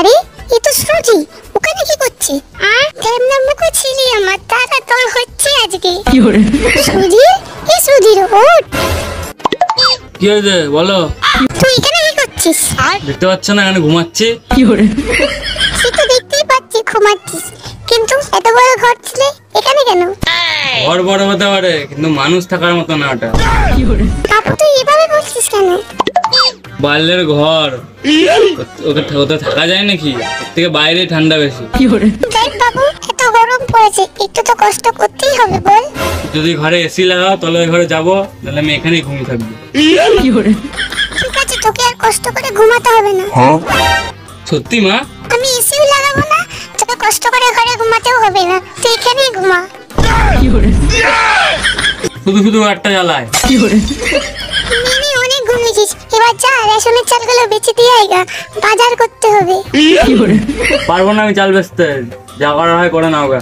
আরে এ তো সুজি, ওখানে কি করছে? কেমন মুখ ছিলি আমার, তারা তোর হচ্ছে আজকে। সুজি, এ সুজির ওঠ। কি হয়েছে বলো? তুই এখানে কি করছিস? দেখতে পাচ্ছ না এখানে ঘুমাচ্ছি? সে তো দেখতেই পাচ্ছি ঘুমাচ্ছিস, কিন্তু এত বড় ঘর ছিল এখানে কেন? ঘর বড় হতে পারে কিন্তু মানুষ থাকার মতো না ওটা। বাবু তুই এভাবে বলছিস কেন? বালের ঘর, ওতে থাকা যায় নাকি? এর থেকে বাইরে ঠান্ডা বেশি। দেখ বাবু, এত গরম পড়েছে, একটু তো কষ্ট করতেই হবে বল। যদি ঘরে এসি লাগাও তাহলে ওই ঘরে যাবো, তাহলে আমি এখানেই ঘুমিয়ে থাকবো। ঠিক আছে, তোকে আর কষ্ট করে ঘুমাতে হবে না। সত্যি মা? আমি এসিও লাগাবো না, তোকে কষ্ট করে ঘরে ঘুমাতেও হবে না, তুই এখানেই ঘুমা। শুধু শুধু একটা জ্বালায়। মিনি অনেক ঘুমিয়েছিস, এবার যা রেশনের চালগুলো বেঁচে দিয়ে আইগা, বাজার করতে হবে। পারবো না আমি চাল বেচতে, যা করার হয় করে নাও গা।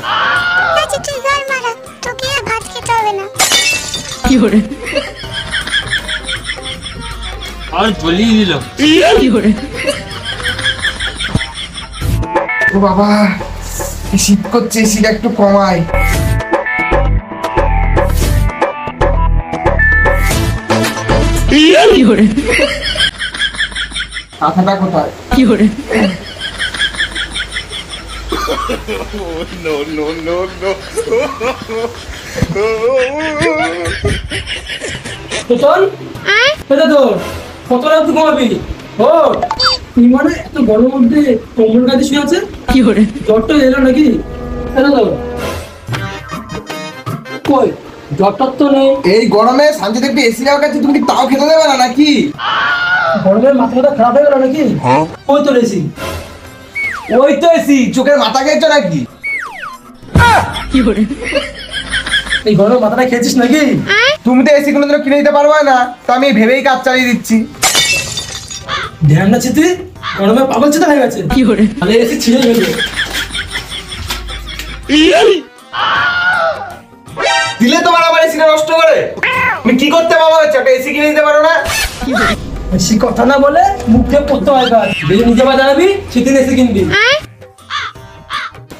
আচ্ছা তুই ঘর মারা, তোকে আর ভাত খেতে হবে না। আর জ্বলিয়ে দিল। ও বাবা, শীত করছে, এসিটা একটু কমায়। মাথাটা কোথায়? কত রাত ঘুমাবি? ও তুই মানে এত গরমের মধ্যে কম্বল গায়ে শুয়ে আছে? জ্বরটা এলো নাকি? কই জ্বরটা তো নেই। এই গরমে শান্তিতে একটু এসি লাগাচ্ছি, তুমি কি তাও খেতে দেবে না নাকি? গরমের মাথাটা খারাপ হয়ে গেল নাকি? ওই তো এসি, ওই তো এসি, চোখের মাথা খেয়েছো নাকি? এই গরমে মাথাটা খেয়েছিস নাকি? তুমি তো এসি কোনোদিনও কিনে দিতে পারবে না, তো আমি ভেবেই কাজ চালিয়ে দিচ্ছি। ধ্যান না চিতি, গরমে পাগল চিতা হয়ে গেছে। তাহলে এসি ছিঁড়ে গেল। দিলে তোমার আবার এসিটা নষ্ট করে। তুমি কি করতে বাবা হচ্ছে, একটা এসি কিনে দিতে পারো না? বেশি কথা না বলে মুখে পড়তে হয় কাজ। যদি নিজে বাজার যাবি সেদিন এসে কিনবি।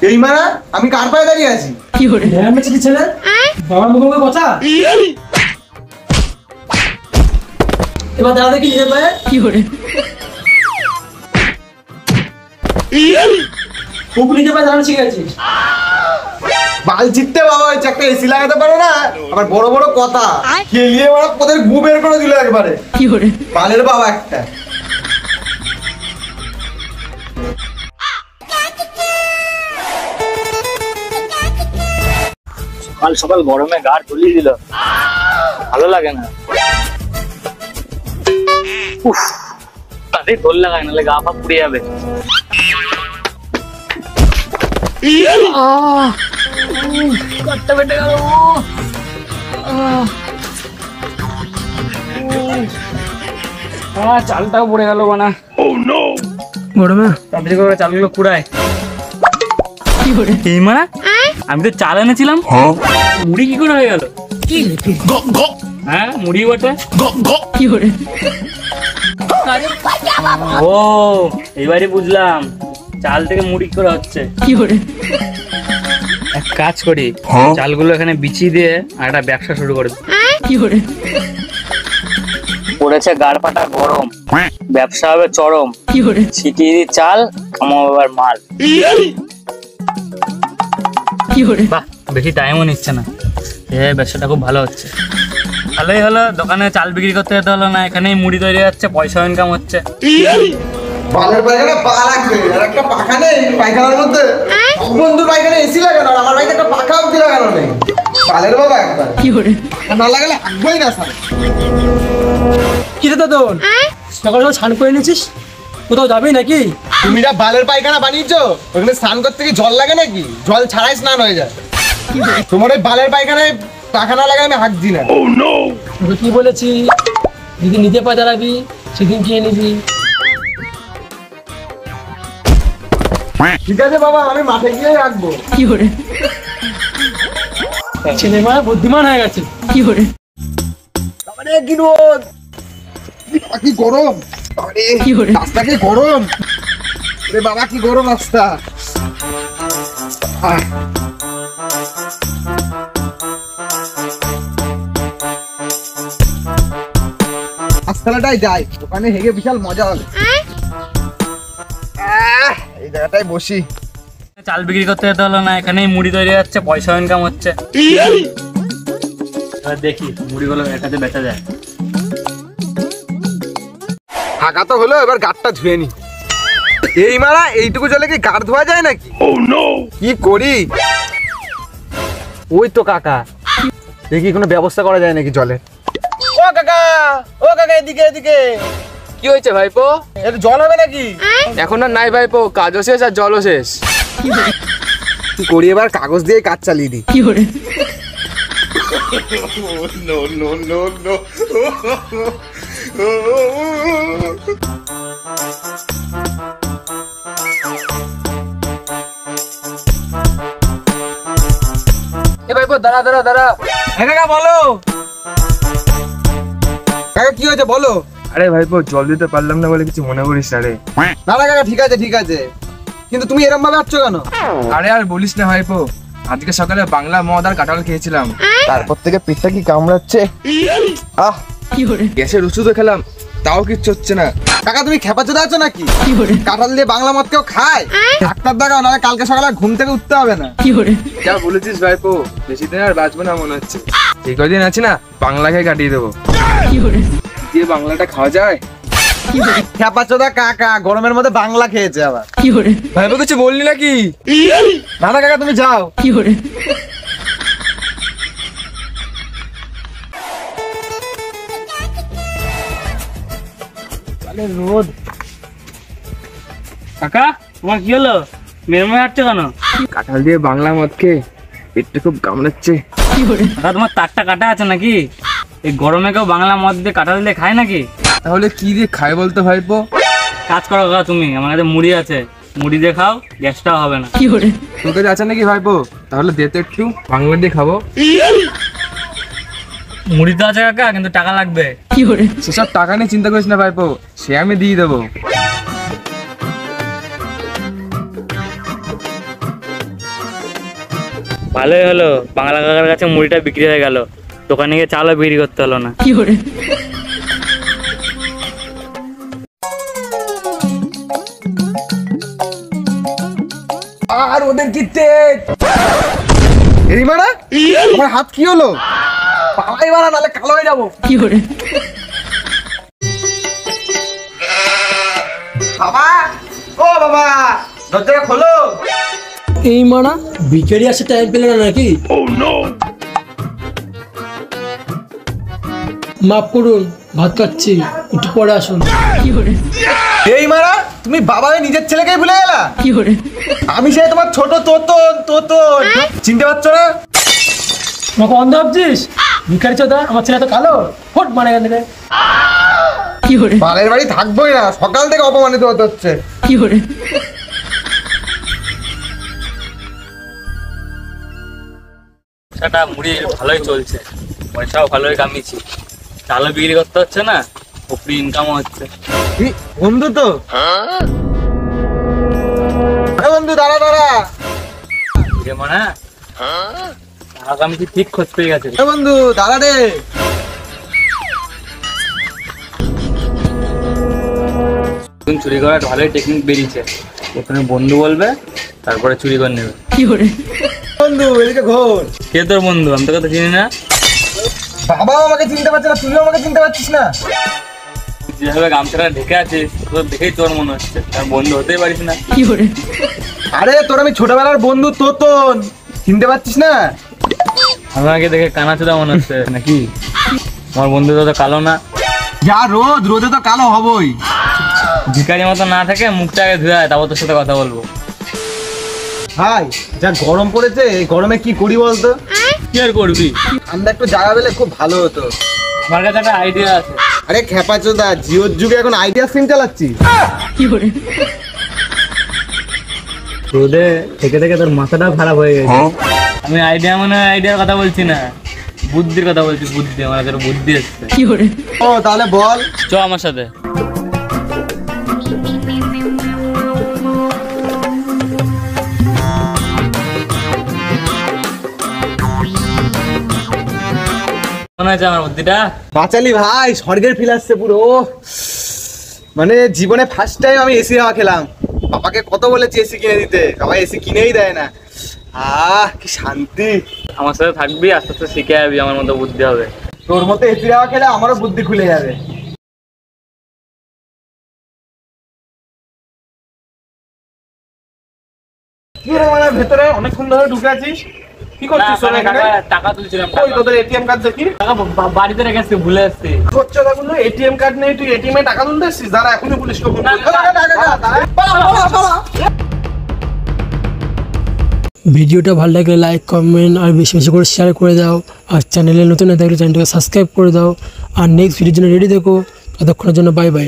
এই মানা, আমি কার পায়ে দাঁড়িয়ে আছি? ধ্যান না চিতি ছেলে, বাবার মুখে বচা। এবার দাদা কি নিজে পায়ে খুব নিজে পায়ে দাঁড়ানো শিখে গেছিস। বাল জিততে বাবা হচ্ছে, একটা এসি লাগাতে পারো না? আবার বড় বড় কথা খেলিয়ে ওরা ওদের গু বের করে দিল একবারে। বালের বাবা একটা। সকাল সকাল গরমে গা জ্বলিয়ে দিল, ভালো লাগে না। তাতে দোল লাগায়, নাহলে গা পা পুড়ে যাবে। চালটাও পড়ে গেল বানা। গরমে তাড়াতাড়ি করে চালগুলো কুড়ায়। এই মানা, আমি তো চাল এনেছিলাম, মুড়ি কি করে হয়ে গেল? হ্যাঁ মুড়ি বটে। ও এবারে বুঝলাম, চাল থেকে মুড়ি করে হচ্ছে। এক কাজ করি, চালগুলো এখানে বিছিয়ে দিয়ে আর একটা ব্যবসা শুরু করে দিই। পড়েছে গাড় পাটা গরম, ব্যবসা হবে চরম। ছিটিয়ে দিই চাল, কামাবো আবার মাল। বাহ, বেশি টাইমও নিচ্ছে না, ব্যবসাটা খুব ভালো হচ্ছে। ভালোই হলো, দোকানে চাল বিক্রি করতে যেতে হলো না, এখানেই মুড়ি তৈরি হচ্ছে, পয়সা ইনকাম হচ্ছে। বালের পায়খানা পা লাগবে, আর একটা পাখা নেই পায়খানার মধ্যে। বন্ধু পায়খানা এসি লাগানো, আর আমার বাড়িতে একটা পাখা অব্দি লাগানো নেই। বালের বাবা একবার না লাগালে হাঁকবই না স্যার। কি রে তোর সকাল সকাল স্নান করে নিয়েছিস, কোথাও যাবি নাকি? তুমি যা বালের পায়খানা বানিয়েছো, ওখানে স্নান করতে কি জল লাগে নাকি? জল ছাড়াই স্নান হয়ে যায়। তোমার ওই বালের পায়খানায় পাখা লাগাই আমি হাঁকছি না। তোকে কি বলেছি, যদি নিজে পা দাঁড়াবি সেদিন খেয়ে নিবি। ঠিক আছে বাবা, আমি মাঠে গিয়ে রাখবো। ছেলে মা বুদ্ধিমান হয়ে গেছে। কি রোদ, কি গরম, রাস্তা কি গরম। রে বাবা কি গরম রাস্তা। রাস্তাটাই যাই, ওখানে হেগে বিশাল মজা হবে। এই জায়গাটায় বসি। চাল বিক্রি করতে যেতে হলো না, এখানেই মুড়ি তৈরি হচ্ছে, পয়সা ইনকাম হচ্ছে। এবার দেখি মুড়িগুলো এটাতে বেচা যায়। ফাঁকা তো হলো, এবার গাড়টা ধুয়ে নি। এই মারা এইটুকু জলে কি গাড় ধোয়া যায় নাকি? কি করি? ওই তো কাকা, দেখি কোনো ব্যবস্থা করা যায় নাকি জলে। ও কাকা, ও কাকা, এদিকে এদিকে। কি হয়েছে ভাইপো? এর জল হবে নাকি? এখন আর নাই ভাইপো, কাজও শেষ আর জলও শেষ। কি করি এবার, কাগজ দিয়ে কাজ চালিয়ে দিই। এ ভাইপো দাঁড়া দাঁড়া দাঁড়া। কাকা বলো। কাকা কি হয়েছে বলো। আরে ভাইপো জল দিতে পারলাম না বলে কিছু মনে করিস না রে। না না কাকা, ঠিক আছে ঠিক আছে, কিন্তু তুমি এরম ভাবে আসছো কেন? আরে আর বলিস না ভাইপো, আজকে সকালে বাংলা মদ আর কাঁঠাল খেয়েছিলাম, তারপর থেকে পেটটা কি কামড়াচ্ছে। আহ, গ্যাসের ওষুধও খেলাম, তাও কিচ্ছু হচ্ছে না। কাকা তুমি খেপাচোদা আছো নাকি? কাঁঠাল দিয়ে বাংলা মদ কেউ খায়? ডাক্তার দেখাও, নাহলে কালকে সকালে ঘুম থেকে উঠতে হবে না। যা বলেছিস ভাইপো, বেশি দিন আর বাঁচবো না মনে হচ্ছে। এই কদিন আছি না, বাংলা খেয়ে কাটিয়ে দেবো। দিয়ে বাংলাটা খাওয়া যায়? খেপাচোদা কাকা গরমের মধ্যে বাংলা খেয়েছে আবার। ভাইপো কিছু বললি নাকি? না না কাকা তুমি যাও। রোদ। কাকা তোমার কি হলো, মেরমে হাঁটছো কেন? কাঁঠাল দিয়ে বাংলা মদ খেয়ে পেটটা খুব কামড়াচ্ছে। কাকা তোমার তারটা কাটা আছে নাকি? এই গরমে কেউ বাংলা মদ দিয়ে কাঁঠাল দিয়ে খায় নাকি? তাহলে কি দিয়ে খায় বলতো ভাইপো? কাজ করো কাকা তুমি, আমার কাছে মুড়ি আছে, মুড়ি দিয়ে খাও, গ্যাসটাও হবে না। তোর কাছে আছে নাকি ভাইপো? তাহলে দে তো একটু, বাংলা দিয়ে খাবো। মুড়ি তো আছে কাকা, কিন্তু টাকা লাগবে। সেসব টাকা নিয়ে চিন্তা করিস না ভাইপো, সে আমি দিয়ে দেবো। ভালোই হলো, বাংলা কাকার কাছে মুড়িটা বিক্রি হয়ে গেল, দোকানে গিয়ে চালও বিক্রি করতে হলো না। আর ওদের কি তেজ। এই মারা আমার হাত কি হলো? পালাই মারা, নাহলে কালো হয়ে যাবো। বাবা, ও বাবা, দরজাটা খোলো। এই মানা ভিখারি আসে টাইম পেলে না নাকি? মাফ করুন, ভাত খাচ্ছি, একটু পরে আসুন। এই মারা তুমি বাবা হয়ে নিজের ছেলেকেই ভুলে গেলা? আমি সেই তোমার ছোট তোতন তোতন, চিনতে পারছো না? আমাকে অন্ধ ভাবছিস? ভিখারি চোদা, আমার ছেলে তো কালো, ফোট মানে এখান থেকে। বালের বাড়ি থাকবোই না, সকাল থেকে অপমানিত হতে হচ্ছে। সেটা মুড়ি ভালোই চলছে, পয়সাও ভালোই কামিয়েছি, চালও বিক্রি করতে হচ্ছে না, উপরি ইনকামও হচ্ছে। বন্ধু তো বন্ধু, দাঁড়া দাঁড়া। মানে টাকা কামিয়েছি, ঠিক খোঁজ পেয়ে গেছে। বন্ধু দাঁড়া রে। চুরি করার ভালোই টেকনিক বেরিয়েছে, প্রথমে বন্ধু বলবে, তারপরে চুরি করে নেবে। বন্ধু এদিকে ঘোর। কে তোর বন্ধু? আমি তোকে তো চিনি না। বাবাও আমাকে চিনতে পারছে না, তুইও আমাকে চিনতে পারছিস না। যেভাবে গামছাটা ঢেকে আছিস, তোর দেখেই তোর মনে হচ্ছে তার বন্ধু হতেই পারিস না। আরে তোর আমি ছোটবেলার বন্ধু তোতন, চিনতে পারছিস না? আমাকে দেখে কানাচুদা মনে হচ্ছে নাকি? আমার বন্ধু তো কালো না। যা রোদ, রোদে তো কালো হবই। ভিখারি মতো না থাকে মুখটা আগে ধুয়ে আয়, তারপর তোর সাথে কথা বলবো। ভাই যা গরম পড়েছে, এই গরমে কি করি বলতো? কি আর করবি? ঠান্ডা একটু জায়গা পেলে খুব ভালো হতো। আমার কাছে একটা আইডিয়া আছে। আরে খেপাচোদা, জিওর যুগে এখন আইডিয়া সিম চালাচ্ছি। রোদে থেকে থেকে তোর মাথাটাও খারাপ হয়ে গেছে। আমি আইডিয়া মানে আইডিয়ার কথা বলছি না, বুদ্ধির কথা বলছি। বুদ্ধি, আমার কাছে বুদ্ধি এসছে। ও তাহলে বল। চ আমার সাথে। মনে হয়েছে আমার বুদ্ধিটা? বাঁচালি ভাই, স্বর্গের ফিল আসছে পুরো। মানে জীবনে ফার্স্ট টাইম আমি এসি হাওয়া খেলাম। বাবাকে কত বলেছি এসি কিনে দিতে, বাবা এসি কিনেই দেয় না। কি শান্তি। আমার সাথে থাকবি, আস্তে আস্তে শিখে যাবি, আমার মতো বুদ্ধি হবে। তোর মতো এসি হাওয়া খেলে আমারও বুদ্ধি খুলে যাবে। কি রে মানে ভেতরে অনেকক্ষণ ধরে ঢুকে আছিস? কি করছিস তোরা এখানে? টাকা তুলছিলাম। কই তোদের এটিএম কার্ড দেখি? টাকা বাড়িতে রেখে আসছি, ভুলে আসছি। খরচাগুলো এটিএম কার্ড নেই, তুই এটিএম এ টাকা তুলতে এসেছিস? দাঁড়া এখনই পুলিশকে ফোন করি। ভিডিওটা ভালো লাগলে লাইক কমেন্ট আর বেশি বেশি করে শেয়ার করে দাও। আর চ্যানেলে নতুন না থাকলে চ্যানেলটাকে সাবস্ক্রাইব করে দাও। আর নেক্সট ভিডিওর জন্য রেডি দেখো। ততক্ষণের জন্য বাই বাই।